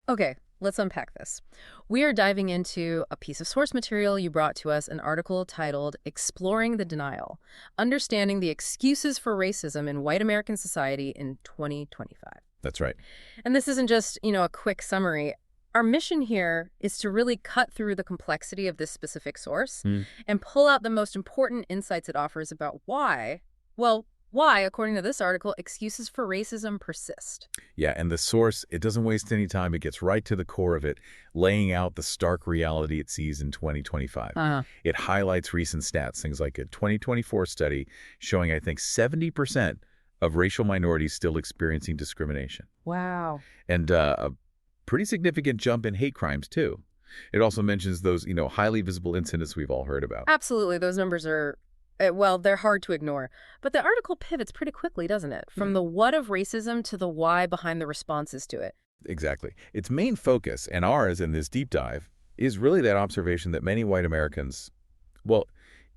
Okay, let's unpack this. We are diving into a piece of source material you brought to us, an article titled Exploring the Denial, Understanding the Excuses for Racism in White American Society in 2025. That's right. And this isn't just, a quick summary. Our mission here is to really cut through the complexity of this specific source and pull out the most important insights it offers about why, according to this article, excuses for racism persist. Yeah, and the source, it doesn't waste any time. It gets right to the core of it, laying out the stark reality it sees in 2025. It highlights recent stats, things like a 2024 study showing, I think, 70% of racial minorities still experiencing discrimination. Wow. And a pretty significant jump in hate crimes, too. It also mentions those, highly visible incidents we've all heard about. Absolutely. Those numbers are, they're hard to ignore. But the article pivots pretty quickly, doesn't it? From the what of racism to the why behind the responses to it. Exactly. Its main focus, and ours in this deep dive, is really that observation that many white Americans, well,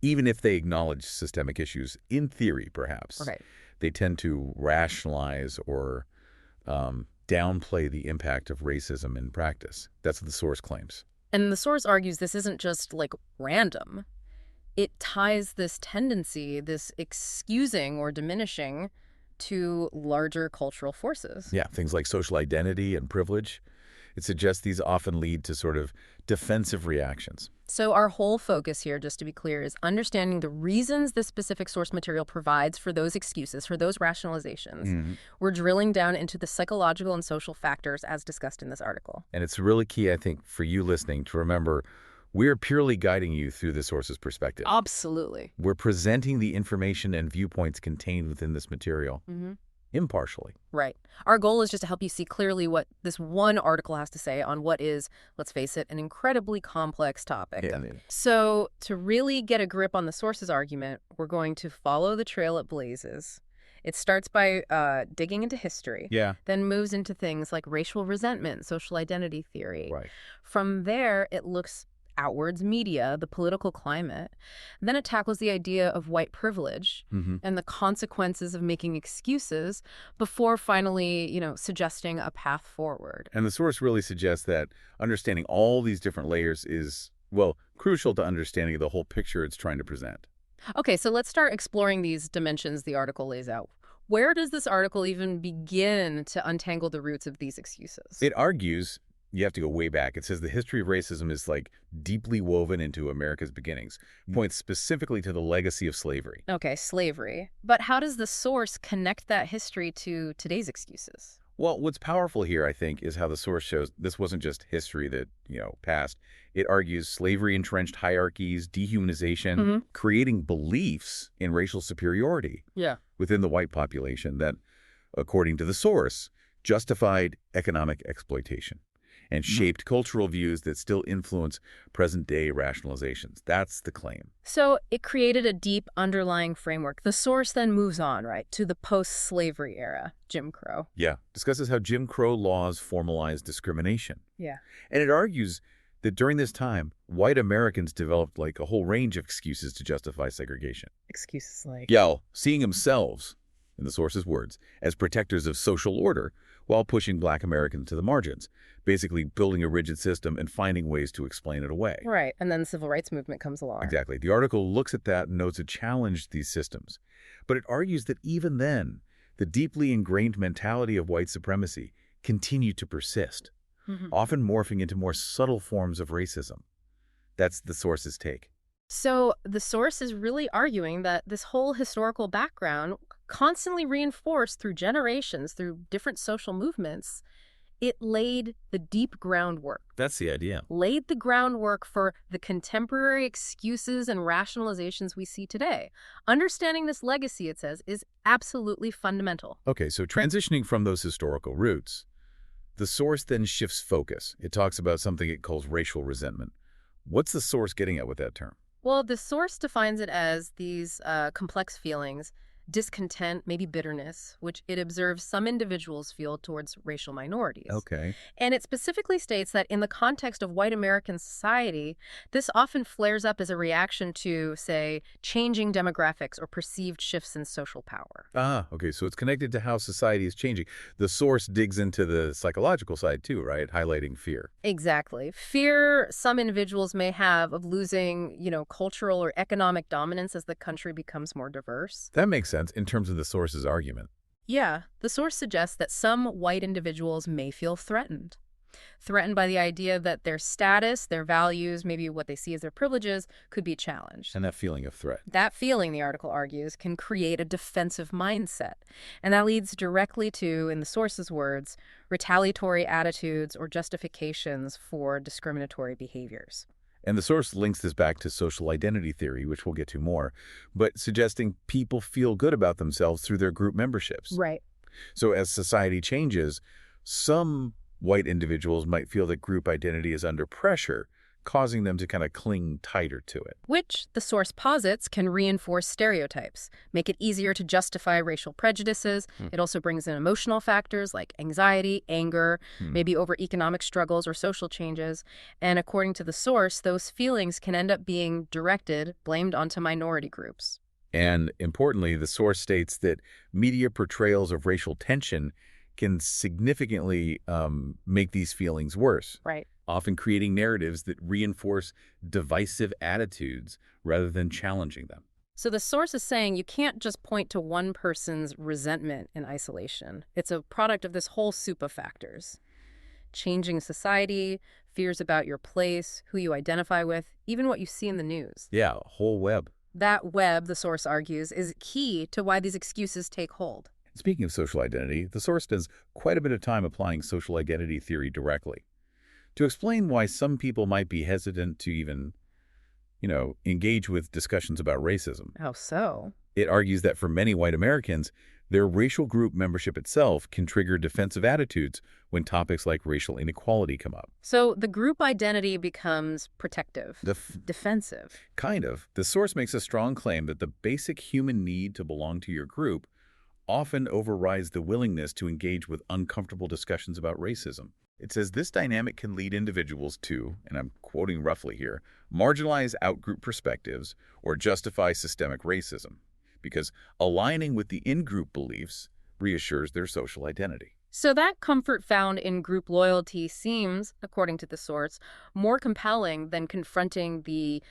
even if they acknowledge systemic issues, in theory, perhaps, they tend to rationalize or downplay the impact of racism in practice. That's what the source claims. And the source argues this isn't just, random. It ties this tendency, this excusing or diminishing, to larger cultural forces. Yeah, things like social identity and privilege. It suggests these often lead to sort of defensive reactions. So our whole focus here, just to be clear, is understanding the reasons this specific source material provides for those excuses, for those rationalizations. We're drilling down into the psychological and social factors as discussed in this article. And it's really key, I think, for you listening to remember we're purely guiding you through the source's perspective. Absolutely. We're presenting the information and viewpoints contained within this material impartially. Right. Our goal is just to help you see clearly what this one article has to say on what is, let's face it, an incredibly complex topic. Yeah. So to really get a grip on the source's argument, we're going to follow the trail it blazes. It starts by digging into history, then moves into things like racial resentment, social identity theory. Right. From there, it looks outwards, media, the political climate. Then it tackles the idea of white privilege and the consequences of making excuses before finally, suggesting a path forward. And the source really suggests that understanding all these different layers is, well, crucial to understanding the whole picture it's trying to present. Okay, so let's start exploring these dimensions the article lays out. Where does this article even begin to untangle the roots of these excuses? It argues, you have to go way back. It says the history of racism is deeply woven into America's beginnings, points specifically to the legacy of slavery. Okay, slavery. But how does the source connect that history to today's excuses? Well, what's powerful here, I think, is how the source shows this wasn't just history that, passed. It argues slavery entrenched hierarchies, dehumanization, creating beliefs in racial superiority within the white population that, according to the source, justified economic exploitation and shaped cultural views that still influence present-day rationalizations. That's the claim. So it created a deep underlying framework. The source then moves on, to the post-slavery era, Jim Crow. Yeah, discusses how Jim Crow laws formalized discrimination. Yeah. And it argues that during this time, white Americans developed a whole range of excuses to justify segregation. Excuses like? Yeah, seeing themselves, in the source's words, as protectors of social order while pushing black Americans to the margins, basically building a rigid system and finding ways to explain it away. Right, and then the civil rights movement comes along. Exactly. The article looks at that and notes it challenged these systems. But it argues that even then, the deeply ingrained mentality of white supremacy continued to persist, often morphing into more subtle forms of racism. That's the source's take. So the source is really arguing that this whole historical background, constantly reinforced through generations, through different social movements, it laid the deep groundwork. That's the idea. Laid the groundwork for the contemporary excuses and rationalizations we see today. Understanding this legacy, it says, is absolutely fundamental. Okay, so transitioning from those historical roots, the source then shifts focus. It talks about something it calls racial resentment. What's the source getting at with that term? Well, the source defines it as these complex feelings discontent, maybe bitterness, which it observes some individuals feel towards racial minorities. Okay. And it specifically states that in the context of white American society, this often flares up as a reaction to, say, changing demographics or perceived shifts in social power. Ah, okay. So it's connected to how society is changing. The source digs into the psychological side too, right? Highlighting fear. Exactly. Fear some individuals may have of losing, cultural or economic dominance as the country becomes more diverse. That makes sense in terms of the source's argument. Yeah, the source suggests that some white individuals may feel threatened. Threatened by the idea that their status, their values, maybe what they see as their privileges, could be challenged. And that feeling of threat. That feeling, the article argues, can create a defensive mindset. And that leads directly to, in the source's words, retaliatory attitudes or justifications for discriminatory behaviors. And the source links this back to social identity theory, which we'll get to more, but suggesting people feel good about themselves through their group memberships. Right. So as society changes, some white individuals might feel that group identity is under pressure, causing them to kind of cling tighter to it. Which, the source posits, can reinforce stereotypes, make it easier to justify racial prejudices. It also brings in emotional factors like anxiety, anger, maybe over economic struggles or social changes. And according to the source, those feelings can end up being blamed onto minority groups. And importantly, the source states that media portrayals of racial tension can significantly make these feelings worse. Right. Often creating narratives that reinforce divisive attitudes rather than challenging them. So the source is saying you can't just point to one person's resentment in isolation. It's a product of this whole soup of factors. Changing society, fears about your place, who you identify with, even what you see in the news. Yeah, a whole web. That web, the source argues, is key to why these excuses take hold. Speaking of social identity, the source spends quite a bit of time applying social identity theory directly to explain why some people might be hesitant to even, engage with discussions about racism. How so? It argues that for many white Americans, their racial group membership itself can trigger defensive attitudes when topics like racial inequality come up. So the group identity becomes protective, defensive. Kind of. The source makes a strong claim that the basic human need to belong to your group often overrides the willingness to engage with uncomfortable discussions about racism. It says this dynamic can lead individuals to, and I'm quoting roughly here, marginalize outgroup perspectives or justify systemic racism, because aligning with the in-group beliefs reassures their social identity. So that comfort found in group loyalty seems, according to the source, more compelling than confronting the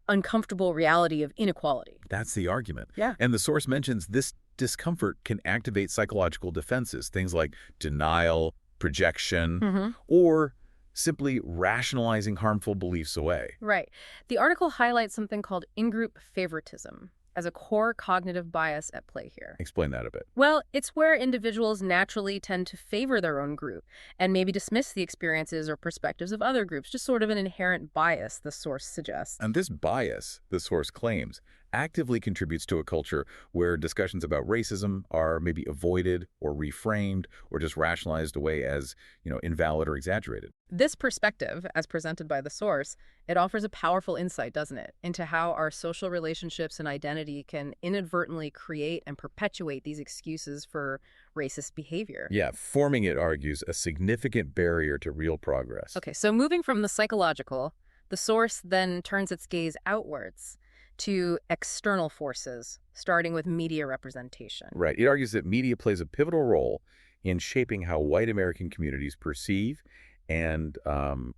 uncomfortable reality of inequality. That's the argument. Yeah. And the source mentions this discomfort can activate psychological defenses, things like denial, projection, or simply rationalizing harmful beliefs away. Right. The article highlights something called in-group favoritism as a core cognitive bias at play here. Explain that a bit. Well, it's where individuals naturally tend to favor their own group and maybe dismiss the experiences or perspectives of other groups, just sort of an inherent bias, the source suggests. And this bias, the source claims, actively contributes to a culture where discussions about racism are maybe avoided or reframed or just rationalized away as, invalid or exaggerated. This perspective, as presented by the source, it offers a powerful insight, doesn't it, into how our social relationships and identity can inadvertently create and perpetuate these excuses for racist behavior. Yeah, forming, it argues, a significant barrier to real progress. Okay, so moving from the psychological, the source then turns its gaze outwards to external forces, starting with media representation. Right. It argues that media plays a pivotal role in shaping how white American communities perceive and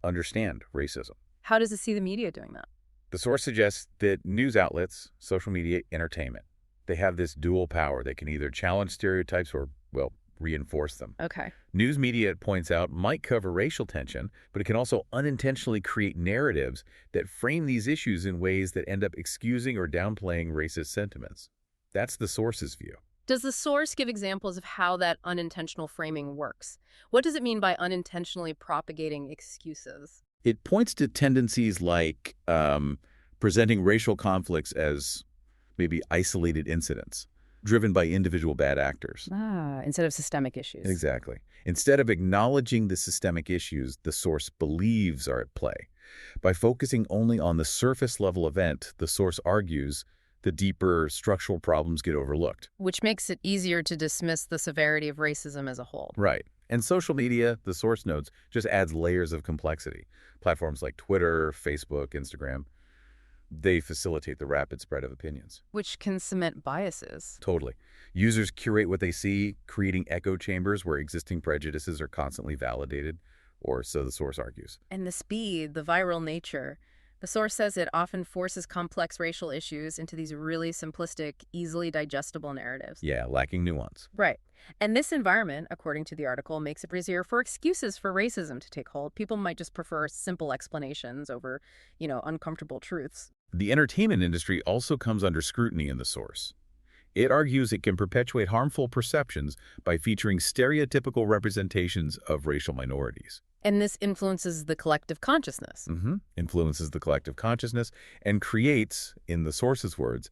understand racism. How does it see the media doing that? The source suggests that news outlets, social media, entertainment, they have this dual power. They can either challenge stereotypes or, reinforce them. Okay. News media, it points out, might cover racial tension, but it can also unintentionally create narratives that frame these issues in ways that end up excusing or downplaying racist sentiments. That's the source's view. Does the source give examples of how that unintentional framing works? What does it mean by unintentionally propagating excuses? It points to tendencies like presenting racial conflicts as maybe isolated incidents, driven by individual bad actors. Instead of systemic issues. Exactly. Instead of acknowledging the systemic issues the source believes are at play. By focusing only on the surface-level event, the source argues the deeper structural problems get overlooked. Which makes it easier to dismiss the severity of racism as a whole. Right. And social media, the source notes, just adds layers of complexity. Platforms like Twitter, Facebook, Instagram, they facilitate the rapid spread of opinions. Which can cement biases. Totally. Users curate what they see, creating echo chambers where existing prejudices are constantly validated, or so the source argues. And the speed, the viral nature. The source says it often forces complex racial issues into these really simplistic, easily digestible narratives. Yeah, lacking nuance. Right. And this environment, according to the article, makes it easier for excuses for racism to take hold. People might just prefer simple explanations over, uncomfortable truths. The entertainment industry also comes under scrutiny in the source. It argues it can perpetuate harmful perceptions by featuring stereotypical representations of racial minorities. And this influences the collective consciousness. Influences the collective consciousness and creates, in the source's words,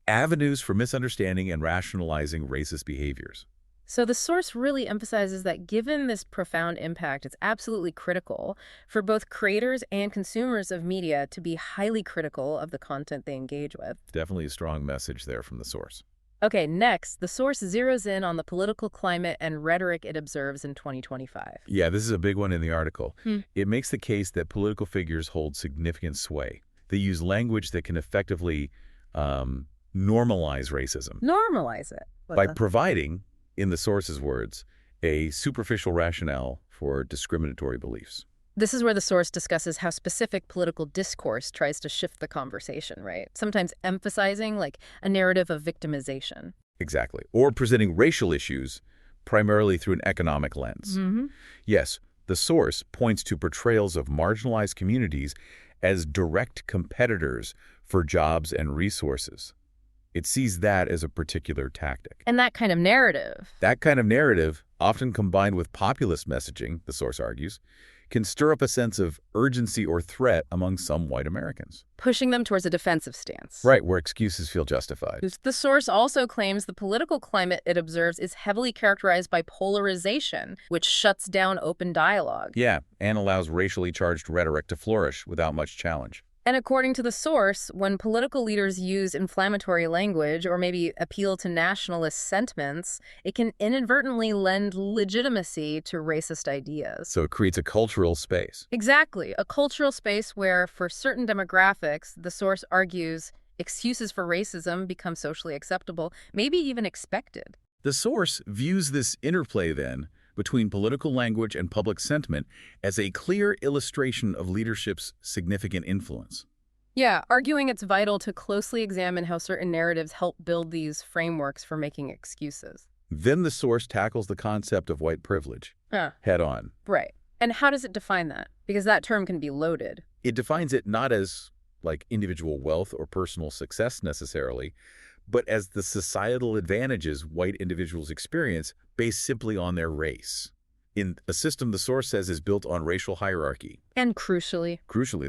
avenues for misunderstanding and rationalizing racist behaviors. So the source really emphasizes that given this profound impact, it's absolutely critical for both creators and consumers of media to be highly critical of the content they engage with. Definitely a strong message there from the source. Okay, next, the source zeroes in on the political climate and rhetoric it observes in 2025. Yeah, this is a big one in the article. It makes the case that political figures hold significant sway. They use language that can effectively normalize racism. Normalize it. By providing, in the source's words, a superficial rationale for discriminatory beliefs. This is where the source discusses how specific political discourse tries to shift the conversation, right? Sometimes emphasizing like a narrative of victimization. Exactly. Or presenting racial issues primarily through an economic lens. Yes, the source points to portrayals of marginalized communities as direct competitors for jobs and resources. It sees that as a particular tactic. And that kind of narrative. That kind of narrative, often combined with populist messaging, the source argues, can stir up a sense of urgency or threat among some white Americans. Pushing them towards a defensive stance. Right, where excuses feel justified. The source also claims the political climate it observes is heavily characterized by polarization, which shuts down open dialogue. Yeah, and allows racially charged rhetoric to flourish without much challenge. And according to the source, when political leaders use inflammatory language or maybe appeal to nationalist sentiments, it can inadvertently lend legitimacy to racist ideas. So it creates a cultural space. Exactly, a cultural space where, for certain demographics, the source argues excuses for racism become socially acceptable, maybe even expected. The source views this interplay, then, between political language and public sentiment as a clear illustration of leadership's significant influence. Yeah, arguing it's vital to closely examine how certain narratives help build these frameworks for making excuses. Then the source tackles the concept of white privilege head on. Right. And how does it define that? Because that term can be loaded. It defines it not as like individual wealth or personal success necessarily, but as the societal advantages white individuals experience based simply on their race. In a system the source says is built on racial hierarchy. And crucially,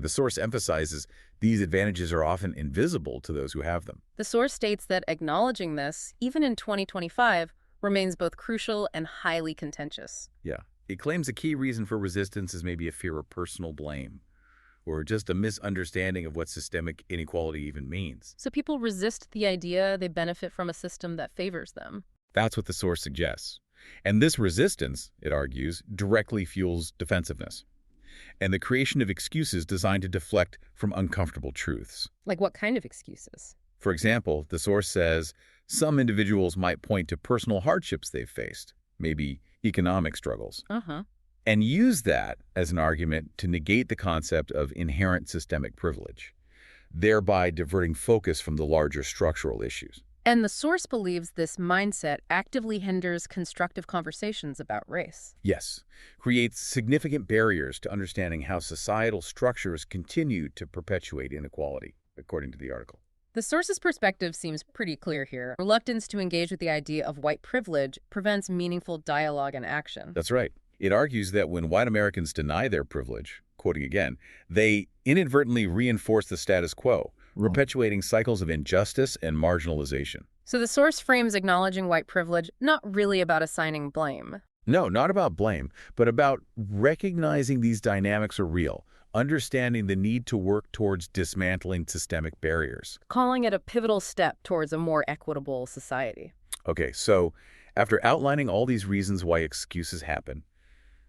the source emphasizes these advantages are often invisible to those who have them. the source states that acknowledging this, even in 2025, remains both crucial and highly contentious. Yeah. It claims a key reason for resistance is maybe a fear of personal blame, or just a misunderstanding of what systemic inequality even means. So people resist the idea they benefit from a system that favors them. That's what the source suggests. And this resistance, it argues, directly fuels defensiveness and the creation of excuses designed to deflect from uncomfortable truths. Like what kind of excuses? For example, the source says some individuals might point to personal hardships they've faced, maybe economic struggles, and use that as an argument to negate the concept of inherent systemic privilege, thereby diverting focus from the larger structural issues. And the source believes this mindset actively hinders constructive conversations about race. Yes, creates significant barriers to understanding how societal structures continue to perpetuate inequality, according to the article. The source's perspective seems pretty clear here. Reluctance to engage with the idea of white privilege prevents meaningful dialogue and action. That's right. It argues that when white Americans deny their privilege, quoting again, they inadvertently reinforce the status quo, perpetuating cycles of injustice and marginalization. So the source frames acknowledging white privilege not really about assigning blame. No, not about blame, but about recognizing these dynamics are real, understanding the need to work towards dismantling systemic barriers. Calling it a pivotal step towards a more equitable society. Okay, so after outlining all these reasons why excuses happen,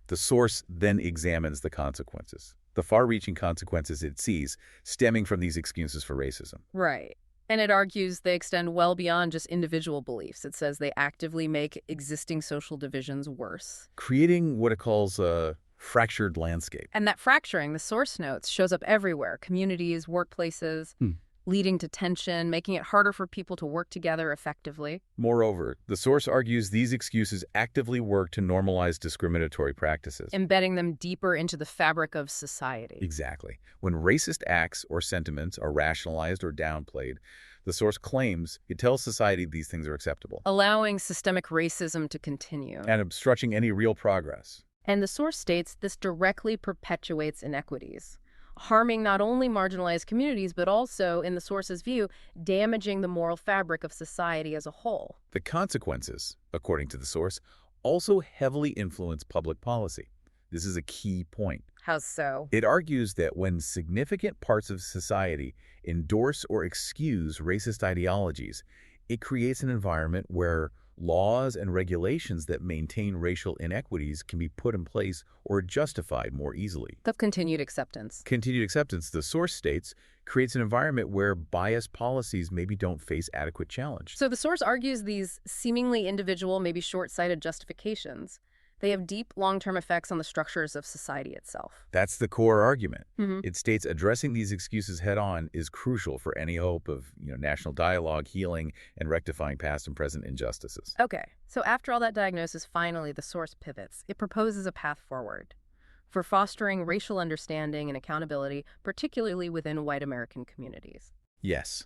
the source then examines the consequences, the far-reaching consequences it sees stemming from these excuses for racism. Right. And it argues they extend well beyond just individual beliefs. It says they actively make existing social divisions worse. Creating what it calls a fractured landscape. And that fracturing, the source notes, shows up everywhere. Communities, workplaces, leading to tension, making it harder for people to work together effectively. Moreover, the source argues these excuses actively work to normalize discriminatory practices. Embedding them deeper into the fabric of society. Exactly. When racist acts or sentiments are rationalized or downplayed, the source claims it tells society these things are acceptable, allowing systemic racism to continue. and obstructing any real progress. And the source states this directly perpetuates inequities, harming not only marginalized communities, but also, in the source's view, damaging the moral fabric of society as a whole. The consequences, according to the source, also heavily influence public policy. This is a key point. How so? It argues that when significant parts of society endorse or excuse racist ideologies, it creates an environment where laws and regulations that maintain racial inequities can be put in place or justified more easily. The continued acceptance. Continued acceptance, the source states, creates an environment where biased policies maybe don't face adequate challenge. So the source argues these seemingly individual, maybe short-sighted justifications, they have deep long-term effects on the structures of society itself. That's the core argument. It states addressing these excuses head-on is crucial for any hope of national dialogue, healing, and rectifying past and present injustices. Okay, so after all that diagnosis, finally the source pivots. It proposes a path forward for fostering racial understanding and accountability, particularly within white American communities. Yes.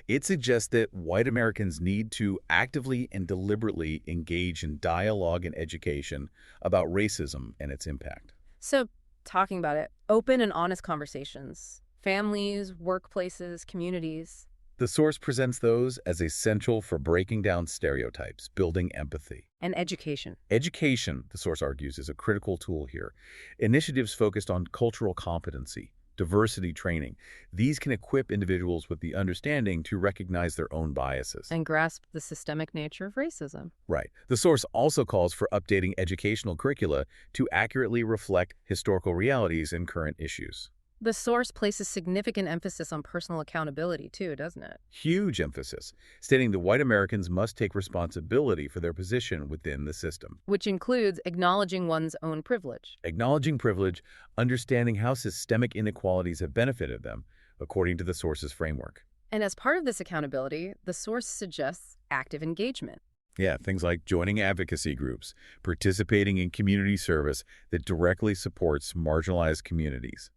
It suggests that white Americans need to actively and deliberately engage in dialogue and education about racism and its impact. So, talking about it, open and honest conversations, families, workplaces, communities. The source presents those as essential for breaking down stereotypes, building empathy. And education. Education, the source argues, is a critical tool here. Initiatives focused on cultural competency, diversity training. These can equip individuals with the understanding to recognize their own biases. And grasp the systemic nature of racism. Right. The source also calls for updating educational curricula to accurately reflect historical realities and current issues. The source places significant emphasis on personal accountability too, doesn't it? Huge emphasis, stating that white Americans must take responsibility for their position within the system. Which includes acknowledging one's own privilege. Acknowledging privilege, understanding how systemic inequalities have benefited them, according to the source's framework. And as part of this accountability, the source suggests active engagement. Yeah, things like joining advocacy groups, participating in community service that directly supports marginalized communities.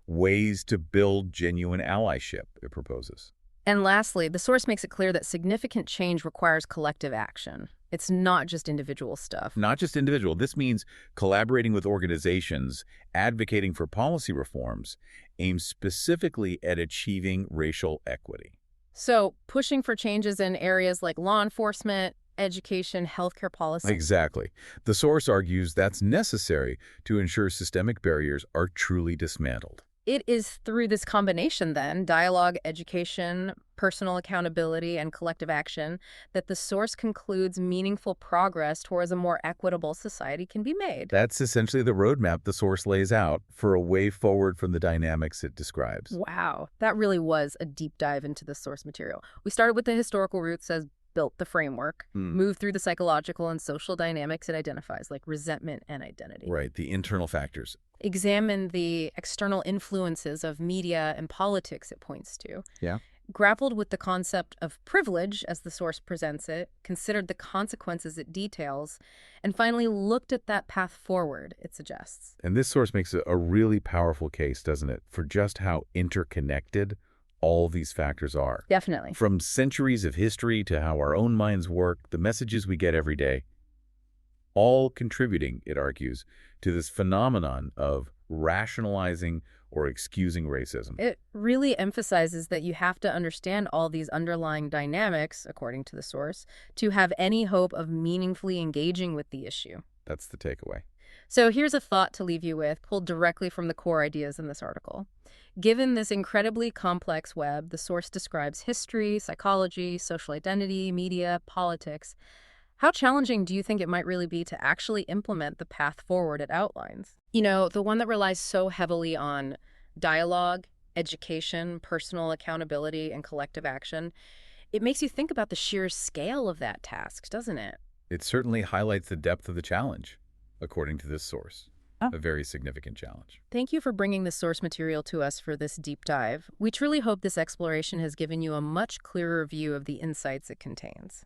Ways to build genuine allyship, it proposes. And lastly, the source makes it clear that significant change requires collective action. It's not just individual stuff. Not just individual. This means collaborating with organizations, advocating for policy reforms, aimed specifically at achieving racial equity. So, pushing for changes in areas like law enforcement, education, healthcare policy. Exactly. The source argues that's necessary to ensure systemic barriers are truly dismantled. It is through this combination, then, dialogue, education, personal accountability, and collective action, that the source concludes meaningful progress towards a more equitable society can be made. That's essentially the roadmap the source lays out for a way forward from the dynamics it describes. Wow, that really was a deep dive into the source material. We started with the historical roots as built the framework, moved through the psychological and social dynamics it identifies, like resentment and identity. Right, the internal factors. Examine the external influences of media and politics it points to. Yeah. Grappled with the concept of privilege as the source presents it, considered the consequences it details, and finally looked at that path forward it suggests. And this source makes a really powerful case, doesn't it, for just how interconnected all these factors are. Definitely. From centuries of history to how our own minds work, the messages we get every day, all contributing, it argues, to this phenomenon of rationalizing or excusing racism. It really emphasizes that you have to understand all these underlying dynamics, according to the source, to have any hope of meaningfully engaging with the issue. That's the takeaway. So here's a thought to leave you with, pulled directly from the core ideas in this article. Given this incredibly complex web, the source describes history, psychology, social identity, media, politics. How challenging do you think it might really be to actually implement the path forward it outlines? The one that relies so heavily on dialogue, education, personal accountability, and collective action. It makes you think about the sheer scale of that task, doesn't it? It certainly highlights the depth of the challenge, according to this source. Oh. A very significant challenge. Thank you for bringing the source material to us for this deep dive. We truly hope this exploration has given you a much clearer view of the insights it contains.